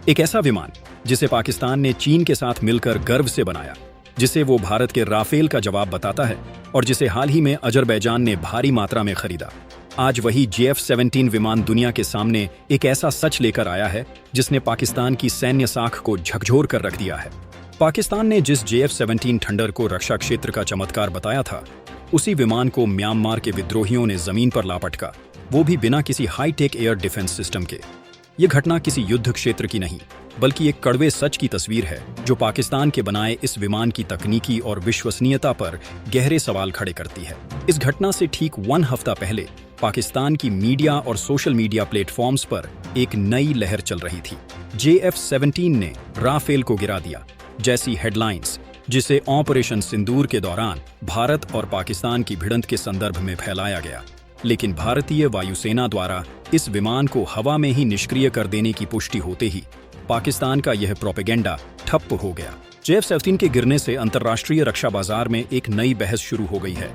एक ऐसा विमान जिसे पाकिस्तान ने चीन के साथ मिलकर गर्व से बनाया, जिसे वो भारत के राफेल का जवाब बताता है और जिसे हाल ही में अजरबैजान ने भारी मात्रा में खरीदा। आज वही JF-17 विमान दुनिया के सामने एक ऐसा सच लेकर आया है जिसने पाकिस्तान की सैन्य साख को झकझोर कर रख दिया है। पाकिस्तान ने जिस JF-17 थंडर को रक्षा क्षेत्र का चमत्कार बताया था, उसी विमान को म्यांमार के विद्रोहियों ने जमीन पर लापटका, वो भी बिना किसी हाईटेक एयर डिफेंस सिस्टम के। ये घटना किसी युद्ध क्षेत्र की नहीं, बल्कि एक कड़वे सच की तस्वीर है जो पाकिस्तान के बनाए इस विमान की तकनीकी और विश्वसनीयता पर गहरे सवाल खड़े करती है। इस घटना से ठीक 1 हफ्ता पहले पाकिस्तान की मीडिया और सोशल मीडिया प्लेटफॉर्म्स पर एक नई लहर चल रही थी। JF-17 ने राफेल को गिरा दिया जैसी हेडलाइंस, जिसे ऑपरेशन सिंदूर के दौरान भारत और पाकिस्तान की भिड़ंत के संदर्भ में फैलाया गया। लेकिन भारतीय वायुसेना द्वारा इस विमान को हवा में ही निष्क्रिय कर देने की पुष्टि होते ही पाकिस्तान का यह प्रोपेगेंडा ठप्प हो गया। JF-17 के गिरने से अंतर्राष्ट्रीय रक्षा बाजार में एक नई बहस शुरू हो गई है।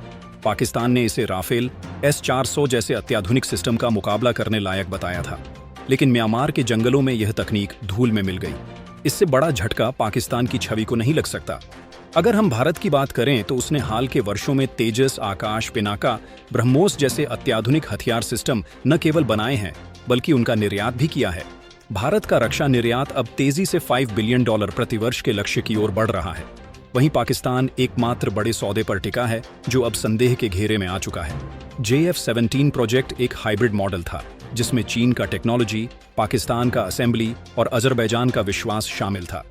पाकिस्तान ने इसे राफेल S-400 जैसे अत्याधुनिक सिस्टम का मुकाबला करने लायक बताया था, लेकिन म्यांमार के जंगलों में यह तकनीक धूल में मिल गई। इससे बड़ा झटका पाकिस्तान की छवि को नहीं लग सकता। अगर हम भारत की बात करें तो उसने हाल के वर्षों में तेजस, आकाश, पिनाका, ब्रह्मोस जैसे अत्याधुनिक हथियार सिस्टम न केवल बनाए हैं, बल्कि उनका निर्यात भी किया है। भारत का रक्षा निर्यात अब तेजी से $5 बिलियन प्रतिवर्ष के लक्ष्य की ओर बढ़ रहा है। वहीं पाकिस्तान एकमात्र बड़े सौदे पर टिका है जो अब संदेह के घेरे में आ चुका है। JF-17 प्रोजेक्ट एक हाइब्रिड मॉडल था, जिसमें चीन का टेक्नोलॉजी, पाकिस्तान का असेंबली और अजरबैजान का विश्वास शामिल था।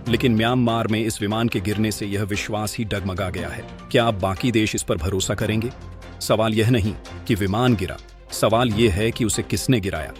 लेकिन म्यांमार में इस विमान के गिरने से यह विश्वास ही डगमगा गया है। क्या अब बाकी देश इस पर भरोसा करेंगे? सवाल यह नहीं कि विमान गिरा, सवाल यह है कि उसे किसने गिराया।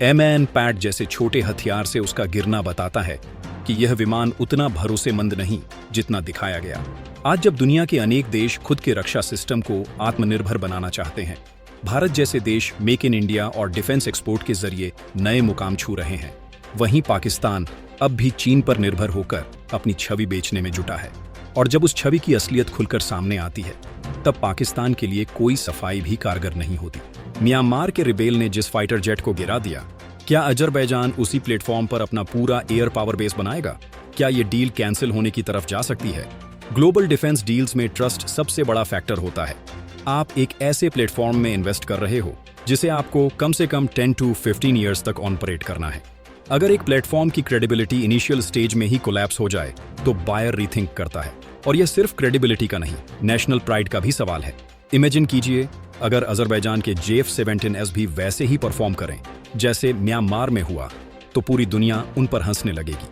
M-AN-PAD जैसे छोटे हथियार से उसका गिरना बताता है कि यह विमान उतना भरोसेमंद नहीं जितना दिखाया गया। आज जब दुनिया के अनेक देश खुद के रक्षा सिस्टम को आत्मनिर्भर बनाना चाहते हैं, भारत जैसे देश मेक इन इंडिया और डिफेंस एक्सपोर्ट के जरिए नए मुकाम छू रहे हैं, वहीं पाकिस्तान अब भी चीन पर निर्भर होकर अपनी छवि बेचने में जुटा है। और जब उस छवि की असलियत खुलकर सामने आती है, तब पाकिस्तान के लिए कोई सफाई भी कारगर नहीं होती। म्यांमार के रिबेल ने जिस फाइटर जेट को गिरा दिया, क्या अजरबैजान उसी प्लेटफॉर्म पर अपना पूरा एयर पावर बेस बनाएगा? क्या ये डील कैंसिल होने की तरफ जा सकती है? ग्लोबल डिफेंस डील्स में ट्रस्ट सबसे बड़ा फैक्टर होता है। आप एक ऐसे प्लेटफॉर्म में इन्वेस्ट कर रहे हो जिसे आपको कम से कम 10 to 15 ईयर्स तक ऑपरेट करना है। अगर एक प्लेटफॉर्म की क्रेडिबिलिटी इनिशियल स्टेज में ही कोलैप्स हो जाए तो बायर रीथिंक करता है। और यह सिर्फ क्रेडिबिलिटी का नहीं, नेशनल प्राइड का भी सवाल है। इमेजिन कीजिए, अगर अजरबैजान के JF-17S भी वैसे ही परफॉर्म करें जैसे म्यांमार में हुआ, तो पूरी दुनिया उन पर हंसने लगेगी।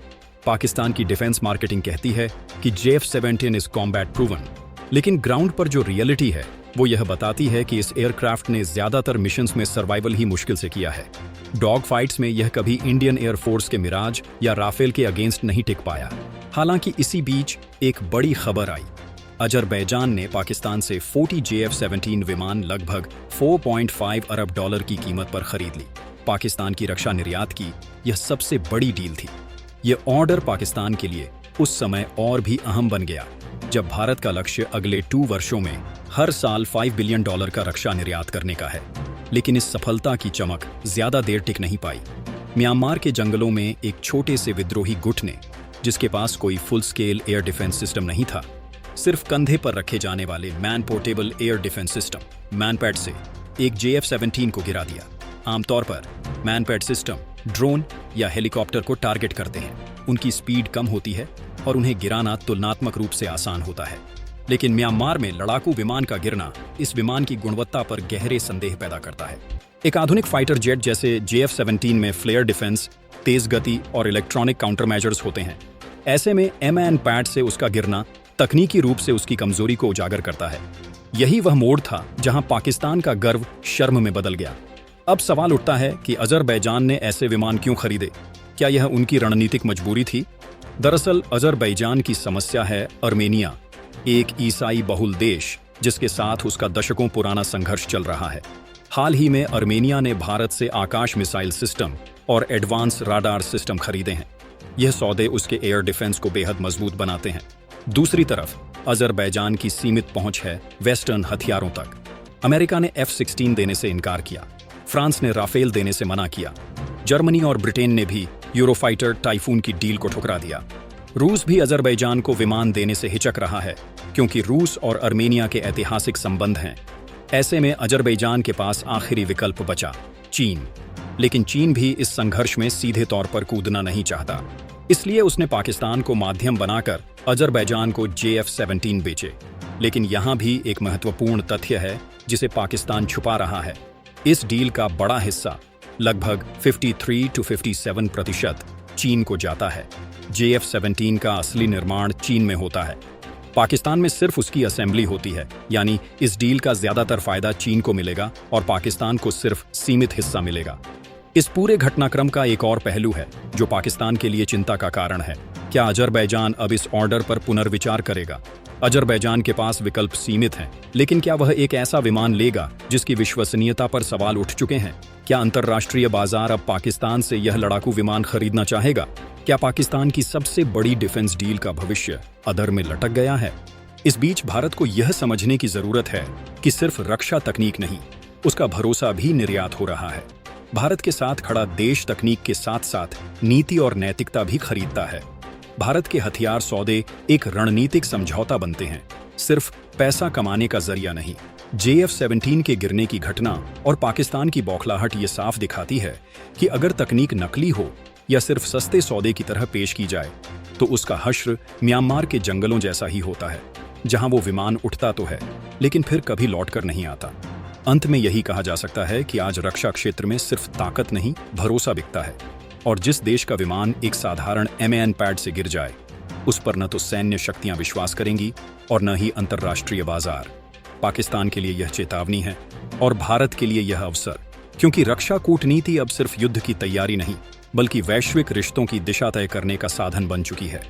पाकिस्तान की डिफेंस मार्केटिंग कहती है कि JF-17 इज कॉम्बैट प्रूवन, लेकिन ग्राउंड पर जो रियलिटी है वो यह बताती है कि इस एयरक्राफ्ट ने ज्यादातर मिशंस में सर्वाइवल ही मुश्किल से किया है। डॉग फाइट्स में यह कभी इंडियन एयरफोर्स के मिराज या राफेल के अगेंस्ट नहीं टिक पाया। हालांकि इसी बीच एक बड़ी खबर आई, अजरबैजान ने पाकिस्तान से 40 JF-17 विमान लगभग $4.5 अरब की कीमत पर खरीद ली। पाकिस्तान की रक्षा निर्यात की यह सबसे बड़ी डील थी। यह ऑर्डर पाकिस्तान के लिए उस समय और भी अहम बन गया जब भारत का लक्ष्य अगले 2 वर्षों में हर साल $5 बिलियन का रक्षा निर्यात करने का है। लेकिन इस सफलता की चमक ज्यादा देर टिक नहीं पाई। म्यांमार के जंगलों में एक छोटे से विद्रोही गुट ने, जिसके पास कोई full scale air defence system नहीं था, सिर्फ कंधे पर रखे जाने वाले man portable air defence system MANPAD से एक JF-17 को गिरा दिया। आमतौर पर मैनपैड सिस्टम ड्रोन या हेलीकॉप्टर को टारगेट करते हैं। उनकी स्पीड कम होती है और उन्हें गिराना तुलनात्मक रूप से आसान होता है। लेकिन म्यांमार में लड़ाकू विमान का गिरना इस विमान की गुणवत्ता पर गहरे संदेह पैदा करता है। एक आधुनिक फाइटर जेट जैसे JF-17 में फ्लेयर डिफेंस, तेज गति और इलेक्ट्रॉनिक काउंटर मेजर्स होते हैं। ऐसे में M-AN-PAD से उसका गिरना तकनीकी रूप से उसकी कमजोरी को उजागर करता है। यही वह मोड़ था जहां पाकिस्तान का गर्व शर्म में बदल गया। अब सवाल उठता है कि अजरबैजान ने ऐसे विमान क्यों खरीदे? क्या यह उनकी रणनीतिक मजबूरी थी? दरअसल अजरबैजान की समस्या है अर्मेनिया, एक ईसाई बहुल देश जिसके साथ उसका दशकों पुराना संघर्ष चल रहा है। हाल ही में अर्मेनिया ने भारत से आकाश मिसाइल सिस्टम और एडवांस राडार सिस्टम खरीदे हैं। यह सौदे उसके एयर डिफेंस को बेहद मजबूत बनाते हैं। दूसरी तरफ अजरबैजान की सीमित पहुंच है वेस्टर्न हथियारों तक। अमेरिका ने F-16 देने से इनकार किया, फ्रांस ने राफेल देने से मना किया, जर्मनी और ब्रिटेन ने भी यूरोफाइटर टाइफून की डील को ठुकरा दिया। रूस भी अजरबैजान को विमान देने से हिचक रहा है, क्योंकि रूस और अर्मेनिया के ऐतिहासिक संबंध हैं। ऐसे में अजरबैजान के पास आखिरी विकल्प बचा, चीन। लेकिन चीन भी इस संघर्ष में सीधे तौर पर कूदना नहीं चाहता, इसलिए उसने पाकिस्तान को माध्यम बनाकर अजरबैजान को JF-17 बेचे। लेकिन यहाँ भी एक महत्वपूर्ण तथ्य है जिसे पाकिस्तान छुपा रहा है। इस डील का बड़ा हिस्सा, लगभग 53 से 57% चीन को जाता है। JF-17 का असली निर्माण चीन में होता है, पाकिस्तान में सिर्फ उसकी असेंबली होती है। यानी इस डील का ज्यादातर फायदा चीन को मिलेगा और पाकिस्तान को सिर्फ सीमित हिस्सा मिलेगा। इस पूरे घटनाक्रम का एक और पहलू है जो पाकिस्तान के लिए चिंता का कारण है। क्या अजरबैजान अब इस ऑर्डर पर पुनर्विचार करेगा? अजरबैजान के पास विकल्प सीमित हैं, लेकिन क्या वह एक ऐसा विमान लेगा जिसकी विश्वसनीयता पर सवाल उठ चुके हैं? क्या अंतर्राष्ट्रीय बाजार अब पाकिस्तान से यह लड़ाकू विमान खरीदना चाहेगा? क्या पाकिस्तान की सबसे बड़ी डिफेंस डील का भविष्य अधर में लटक गया है? इस बीच भारत को यह समझने की जरूरत है कि सिर्फ रक्षा तकनीक नहीं, उसका भरोसा भी निर्यात हो रहा है। भारत के साथ खड़ा देश तकनीक के साथ साथ नीति और नैतिकता भी खरीदता है। भारत के हथियार सौदे एक रणनीतिक समझौता बनते हैं, सिर्फ पैसा कमाने का जरिया नहीं। JF-17 के गिरने की घटना और पाकिस्तान की बौखलाहट ये साफ दिखाती है कि अगर तकनीक नकली हो या सिर्फ सस्ते सौदे की तरह पेश की जाए, तो उसका हश्र म्यांमार के जंगलों जैसा ही होता है, जहां वो विमान उठता तो है लेकिन फिर कभी लौटकर नहीं आता। अंत में यही कहा जा सकता है कि आज रक्षा क्षेत्र में सिर्फ ताकत नहीं, भरोसा बिकता है। और जिस देश का विमान एक साधारण MAN पैड से गिर जाए, उस पर न तो सैन्य शक्तियां विश्वास करेंगी और न ही अंतर्राष्ट्रीय बाजार। पाकिस्तान के लिए यह चेतावनी है और भारत के लिए यह अवसर, क्योंकि रक्षा कूटनीति अब सिर्फ युद्ध की तैयारी नहीं, बल्कि वैश्विक रिश्तों की दिशा तय करने का साधन बन चुकी है।